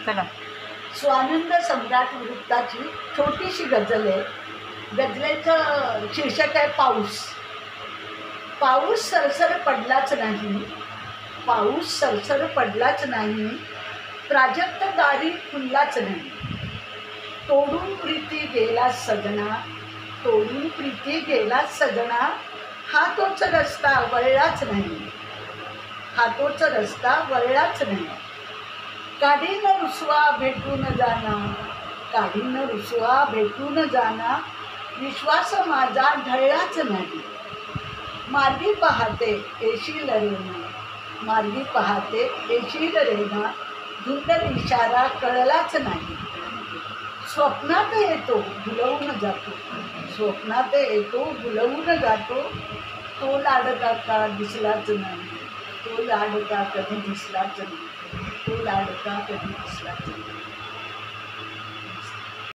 चला. स्वानंद सम्राट वृत्ताची छोटीशी गझल आहे. गझलेचं शीर्षक आहे पाऊस. पाऊस सरसर पडलाच नाही, पाऊस सरसर पडलाच नाही, प्राजक्त दारी फुललाच नाही. तोडून प्रीती गेला सजना, तोडून प्रीती गेला सजना, हा तोच रस्ता वळलाच नाही, हा तोच रस्ता वळलाच नाही. काढीन रुसवा भेटून जाना, काढीन रुसवा भेटून जाना, विश्वास माझा ढळलाच नाही. मार्गी पाहते येशील रेना, मार्गी पाहते येशील रेना, धुंदर इशारा कळलाच नाही. स्वप्नात येतो भुलवून जातो, स्वप्नात येतो भुलवून जातो, तो लाडका का दिसलाच नाही, तो लाडका कधी दिसलाच नाही, तो लाडका कधी दिसलाच नाही.